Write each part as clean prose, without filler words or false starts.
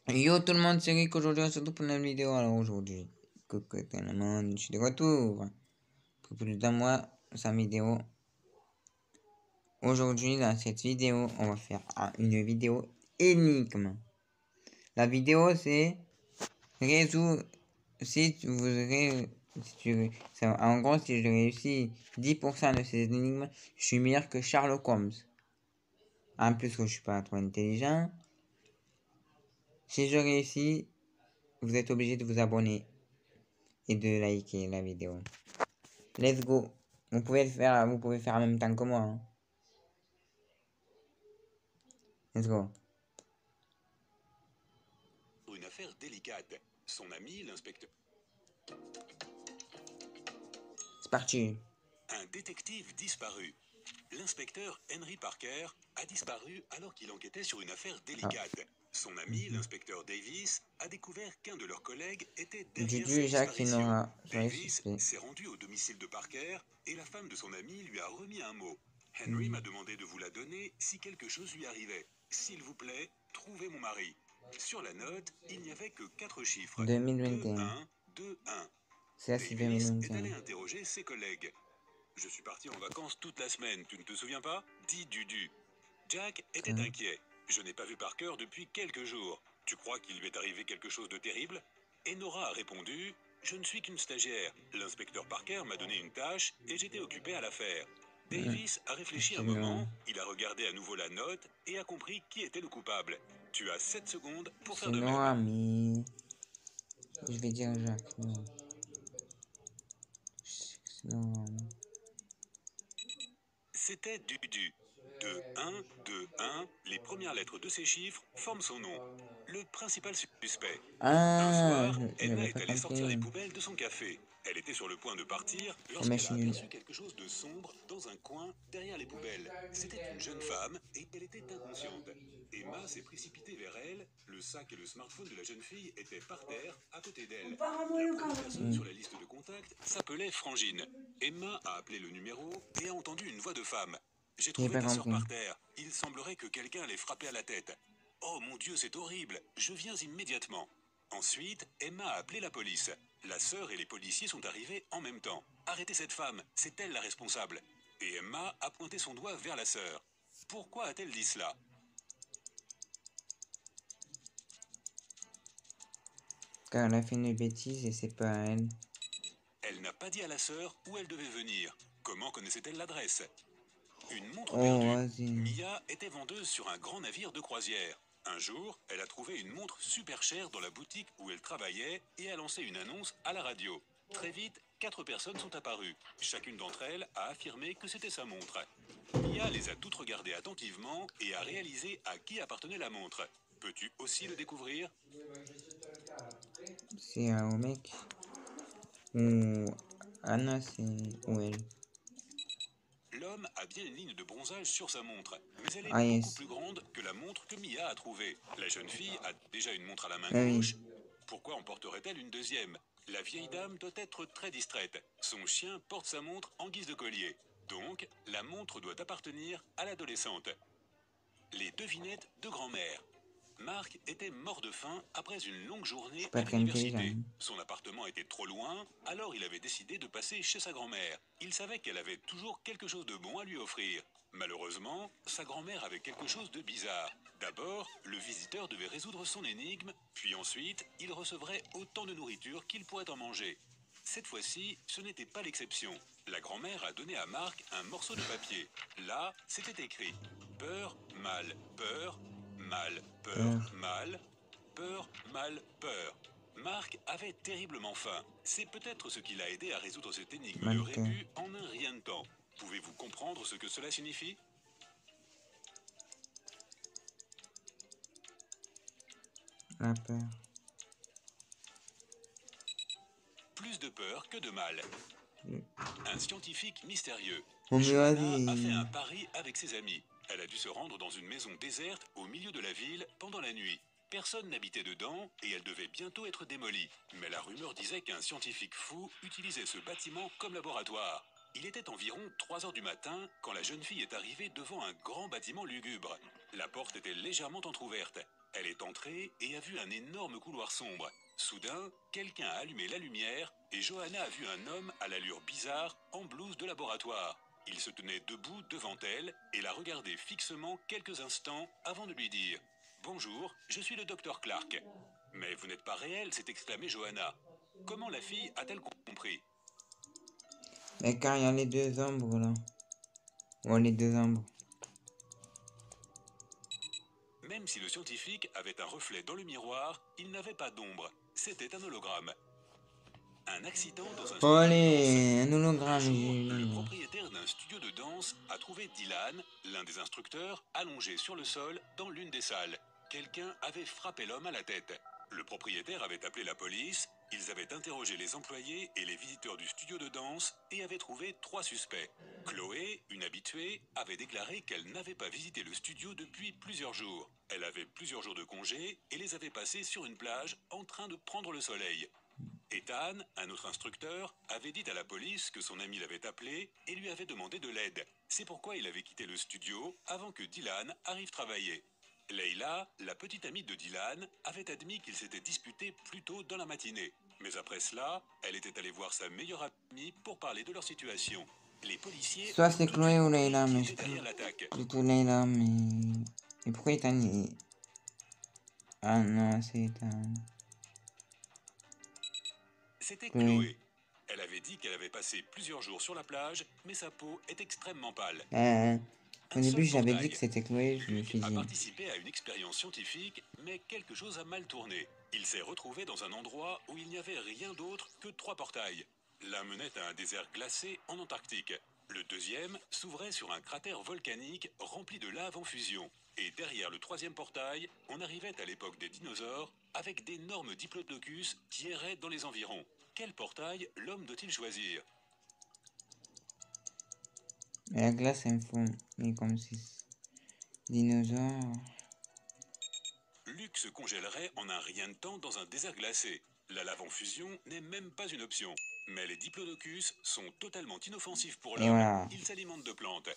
Yo tout le monde, c'est Rick aujourd'hui on se retrouve pour une nouvelle vidéo. Alors aujourd'hui, coucou tout le monde, je suis de retour pour plus d'un mois sa vidéo. Aujourd'hui dans cette vidéo, on va faire une vidéo énigme. La vidéo c'est résoudre si vous en gros si je réussis 10% de ces énigmes, je suis meilleur que Sherlock Holmes. En plus que je suis pas trop intelligent. Si je réussis, vous êtes obligé de vous abonner et de liker la vidéo. Let's go. Vous pouvez faire en même temps que moi. Hein. Let's go. Une affaire délicate. Son ami, l'inspecteur. C'est parti. Un détective disparu. L'inspecteur Henry Parker a disparu alors qu'il enquêtait sur une affaire délicate. Son ami, l'inspecteur Davis, a découvert qu'un de leurs collègues était derrière sa disparition. Davis s'est rendu au domicile de Parker et la femme de son ami lui a remis un mot. Henry m'a demandé de vous la donner si quelque chose lui arrivait. S'il vous plaît, trouvez mon mari. Sur la note, il n'y avait que 4 chiffres. 2021. 2-1. C'est c'est Davis est 2021. allé interroger ses collègues. Je suis parti en vacances toute la semaine, tu ne te souviens pas? Dit Dudu. Jack était inquiet. Je n'ai pas vu Parker depuis quelques jours. Tu crois qu'il lui est arrivé quelque chose de terrible? Et Nora a répondu, je ne suis qu'une stagiaire. L'inspecteur Parker m'a donné une tâche et j'étais occupé à la faire. Davis a réfléchi un moment, il a regardé à nouveau la note et a compris qui était le coupable. Tu as 7 secondes pour faire de même. Nora, mais je vais dire Jacques. Non. C'était Dudu. De 1, 2, 1, les premières lettres de ces chiffres forment son nom. Le principal suspect. Un soir, Edna est allée sortir les poubelles de son café. Elle était sur le point de partir lorsqu'elle a aperçu quelque chose de sombre dans un coin derrière les poubelles. C'était une jeune femme et elle était inconsciente. Emma s'est précipitée vers elle. Le sac et le smartphone de la jeune fille étaient par terre à côté d'elle. La première personne sur la liste de contacts s'appelait Frangine. Emma a appelé le numéro et a entendu une voix de femme. J'ai trouvé ta sœur par terre. Il semblerait que quelqu'un l'ait frappée à la tête. Oh mon Dieu, c'est horrible. Je viens immédiatement. Ensuite, Emma a appelé la police. La sœur et les policiers sont arrivés en même temps. Arrêtez cette femme, c'est elle la responsable. Et Emma a pointé son doigt vers la sœur. Pourquoi a-t-elle dit cela? Car elle a fait une bêtise et c'est pas elle. Elle n'a pas dit à la sœur où elle devait venir. Comment connaissait-elle l'adresse? Une montre perdue. Mia était vendeuse sur un grand navire de croisière. Un jour, elle a trouvé une montre super chère dans la boutique où elle travaillait et a lancé une annonce à la radio. Très vite, 4 personnes sont apparues. Chacune d'entre elles a affirmé que c'était sa montre. Mia les a toutes regardées attentivement et a réalisé à qui appartenait la montre. Peux-tu aussi le découvrir? C'est un mec. Ou Anna, c'est ou elle. L'homme a bien une ligne de bronzage sur sa montre, mais elle est beaucoup plus grande que la montre que Mia a trouvée. La jeune fille a déjà une montre à la main gauche. Pourquoi en porterait-elle une deuxième? La vieille dame doit être très distraite. Son chien porte sa montre en guise de collier. Donc, la montre doit appartenir à l'adolescente. Les devinettes de grand-mère. Marc était mort de faim après une longue journée à l'université. Son appartement était trop loin, alors il avait décidé de passer chez sa grand-mère. Il savait qu'elle avait toujours quelque chose de bon à lui offrir. Malheureusement, sa grand-mère avait quelque chose de bizarre. D'abord, le visiteur devait résoudre son énigme, puis ensuite, il recevrait autant de nourriture qu'il pourrait en manger. Cette fois-ci, ce n'était pas l'exception. La grand-mère a donné à Marc un morceau de papier. Là, c'était écrit « Peur, mal, peur, mal, peur, mal, peur, mal, peur ». Marc avait terriblement faim. C'est peut-être ce qui l'a aidé à résoudre cette énigme de rébut en un rien de temps. Pouvez-vous comprendre ce que cela signifie? La peur. Plus de peur que de mal. Un scientifique mystérieux. Oh, Johanna a fait un pari avec ses amis. Elle a dû se rendre dans une maison déserte au milieu de la ville pendant la nuit. Personne n'habitait dedans et elle devait bientôt être démolie. Mais la rumeur disait qu'un scientifique fou utilisait ce bâtiment comme laboratoire. Il était environ 3 heures du matin quand la jeune fille est arrivée devant un grand bâtiment lugubre. La porte était légèrement entr'ouverte. Elle est entrée et a vu un énorme couloir sombre. Soudain, quelqu'un a allumé la lumière et Johanna a vu un homme à l'allure bizarre en blouse de laboratoire. Il se tenait debout devant elle et la regardait fixement quelques instants avant de lui dire « Bonjour, je suis le docteur Clark. »« Mais vous n'êtes pas réel » s'est exclamée Johanna. Comment la fille a-t-elle compris? Mais car il y a les deux ombres là. Oh, les deux ombres. Même si le scientifique avait un reflet dans le miroir, il n'avait pas d'ombre. C'était un hologramme. Un accident dans un studio de danse. Un hologramme. Un jour, le propriétaire d'un studio de danse a trouvé Dylan, l'un des instructeurs, allongé sur le sol dans l'une des salles. Quelqu'un avait frappé l'homme à la tête. Le propriétaire avait appelé la police, ils avaient interrogé les employés et les visiteurs du studio de danse et avaient trouvé 3 suspects. Chloé, une habituée, avait déclaré qu'elle n'avait pas visité le studio depuis plusieurs jours. Elle avait plusieurs jours de congé et les avait passés sur une plage en train de prendre le soleil. Ethan, un autre instructeur, avait dit à la police que son ami l'avait appelé et lui avait demandé de l'aide. C'est pourquoi il avait quitté le studio avant que Dylan arrive travailler. Leila, la petite amie de Dylan, avait admis qu'ils s'étaient disputés plus tôt dans la matinée. Mais après cela, elle était allée voir sa meilleure amie pour parler de leur situation. Les policiers... Soit c'est Chloé ou Leila, mais je trouve plutôt Leila, mais... Et pourquoi Ethan est... Ah non, c'est Ethan. C'était Chloé. Elle avait dit qu'elle avait passé plusieurs jours sur la plage, mais sa peau est extrêmement pâle. Au début, j'avais dit que c'était Chloé, je me suis dit... a participé à une expérience scientifique, mais quelque chose a mal tourné. Il s'est retrouvé dans un endroit où il n'y avait rien d'autre que 3 portails. L'un menait à un désert glacé en Antarctique. Le deuxième s'ouvrait sur un cratère volcanique rempli de lave en fusion. Et derrière le 3e portail, on arrivait à l'époque des dinosaures avec d'énormes diplodocus qui erraient dans les environs. Quel portail l'homme doit-il choisir? Mais la glace, elle me faut... Mais comme si... Dinosaure... Luke se congèlerait en un rien de temps dans un désert glacé. La lave en fusion n'est même pas une option. Mais les diplodocus sont totalement inoffensifs pour l'homme. Voilà. Ils s'alimentent de plantes.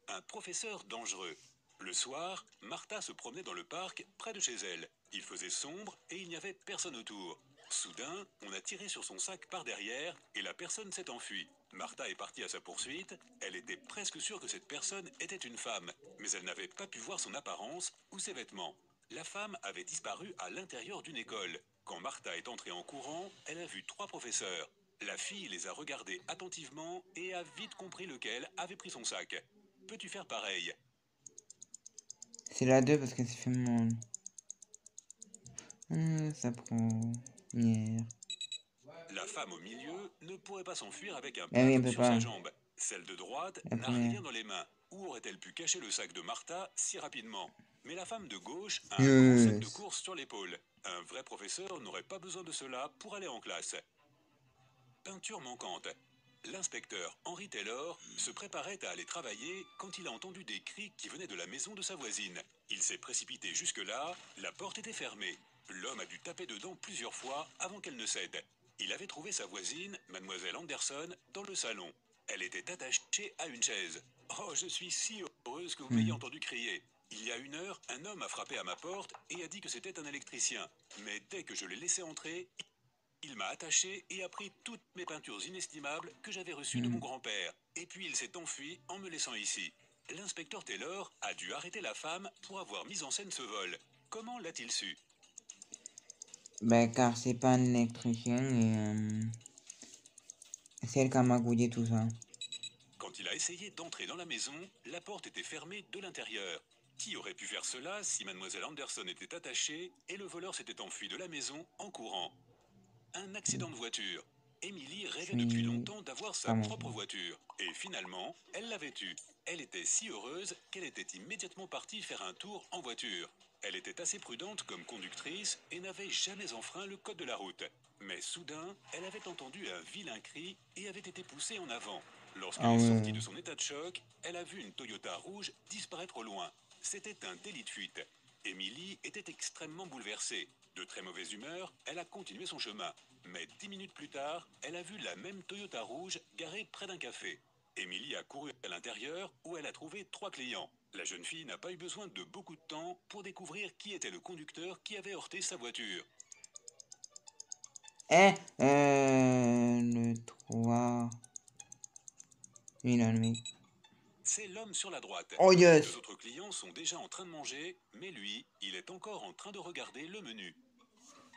Un professeur dangereux. Le soir, Martha se promenait dans le parc près de chez elle. Il faisait sombre et il n'y avait personne autour. Soudain, on a tiré sur son sac par derrière et la personne s'est enfuie. Martha est partie à sa poursuite. Elle était presque sûre que cette personne était une femme, mais elle n'avait pas pu voir son apparence ou ses vêtements. La femme avait disparu à l'intérieur d'une école. Quand Martha est entrée en courant, elle a vu 3 professeurs. La fille les a regardés attentivement et a vite compris lequel avait pris son sac. Peux-tu faire pareil? C'est la 2 parce que c'est fait mon... ça prend... La femme au milieu ne pourrait pas s'enfuir avec un oui, plâtre sur sa jambe. Celle de droite n'a rien dans les mains. Où aurait-elle pu cacher le sac de Martha si rapidement? Mais la femme de gauche a un gros sac de course sur l'épaule. Un vrai professeur n'aurait pas besoin de cela pour aller en classe. Peinture manquante. L'inspecteur Henry Taylor se préparait à aller travailler quand il a entendu des cris qui venaient de la maison de sa voisine. Il s'est précipité jusque-là, la porte était fermée. L'homme a dû taper dedans plusieurs fois avant qu'elle ne cède. Il avait trouvé sa voisine, mademoiselle Anderson, dans le salon. Elle était attachée à une chaise. « Oh, je suis si heureuse que vous m'ayez entendu crier. Il y a 1 heure, un homme a frappé à ma porte et a dit que c'était un électricien. Mais dès que je l'ai laissé entrer, il m'a attaché et a pris toutes mes peintures inestimables que j'avais reçues de mon grand-père. Et puis il s'est enfui en me laissant ici. » L'inspecteur Taylor a dû arrêter la femme pour avoir mis en scène ce vol. Comment l'a-t-il su? Ben car c'est pas un électricien et... c'est elle qui a magouillé tout ça. Quand il a essayé d'entrer dans la maison, la porte était fermée de l'intérieur. Qui aurait pu faire cela si mademoiselle Anderson était attachée et le voleur s'était enfui de la maison en courant? Un accident de voiture. Emily rêvait depuis longtemps d'avoir sa propre voiture. Et finalement, elle l'avait eue. Elle était si heureuse qu'elle était immédiatement partie faire un tour en voiture. Elle était assez prudente comme conductrice et n'avait jamais enfreint le code de la route. Mais soudain, elle avait entendu un vilain cri et avait été poussée en avant. Lorsqu'elle est sortie de son état de choc, elle a vu une Toyota rouge disparaître au loin. C'était un délit de fuite. Emily était extrêmement bouleversée. De très mauvaise humeur, elle a continué son chemin. Mais 10 minutes plus tard, elle a vu la même Toyota rouge garée près d'un café. Emily a couru à l'intérieur où elle a trouvé 3 clients. La jeune fille n'a pas eu besoin de beaucoup de temps pour découvrir qui était le conducteur qui avait heurté sa voiture. Le 3... C'est l'homme sur la droite. Oh Les yes! deux autres clients sont déjà en train de manger, mais lui, il est encore en train de regarder le menu.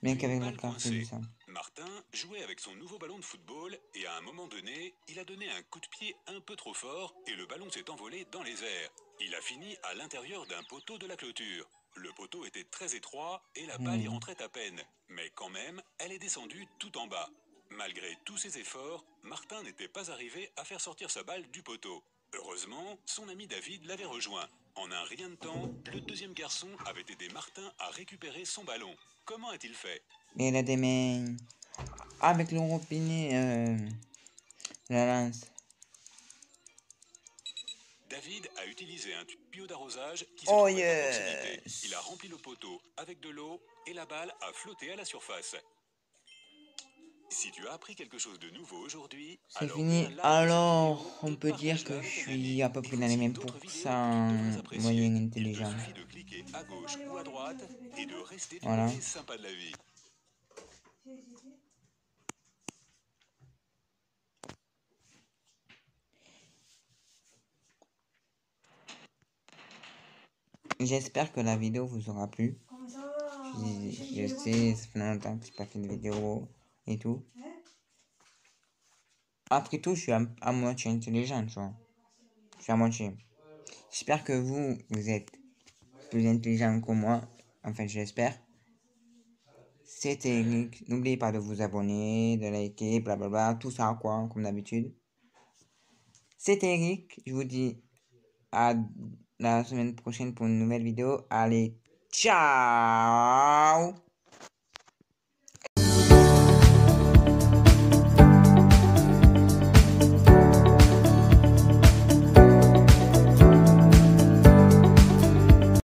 Mec avec Une votre balle carte, coincée. ça. Martin jouait avec son nouveau ballon de football et à un moment donné, il a donné un coup de pied un peu trop fort et le ballon s'est envolé dans les airs. Il a fini à l'intérieur d'un poteau de la clôture. Le poteau était très étroit et la balle y rentrait à peine. Mais quand même, elle est descendue tout en bas. Malgré tous ses efforts, Martin n'était pas arrivé à faire sortir sa balle du poteau. Heureusement, son ami David l'avait rejoint. En un rien de temps, le deuxième garçon avait aidé Martin à récupérer son ballon. Comment a-t-il fait? Et il a des mains... Ah, avec le robinet, la lance. David a utilisé un tuyau d'arrosage qui se Oh trouvait à proximité. yes! Il a rempli le poteau avec de l'eau et la balle a flotté à la surface. Si tu as appris quelque chose de nouveau aujourd'hui, C'est alors mets fini. un like à cette Alors, vidéo on et peut dire partage-la que je avec un suis ami. à peu près Et dans les voici mêmes d'autres vidéos que tu pourcents devrais apprécier. moyens Il te intelligents. suffit de cliquer à gauche ou à droite et de rester du Voilà. côté sympa de la vie. J'espère que la vidéo vous aura plu. Je sais, ça fait longtemps que je n'ai pas fait de vidéo et tout. Après tout, je suis à moitié intelligent, tu vois. Je suis à moitié. J'espère que vous êtes plus intelligent que moi. Enfin, j'espère. C'était Eric. N'oubliez pas de vous abonner, de liker, blablabla, tout ça, quoi, comme d'habitude. C'était Eric. Je vous dis à la semaine prochaine pour une nouvelle vidéo. Allez, ciao!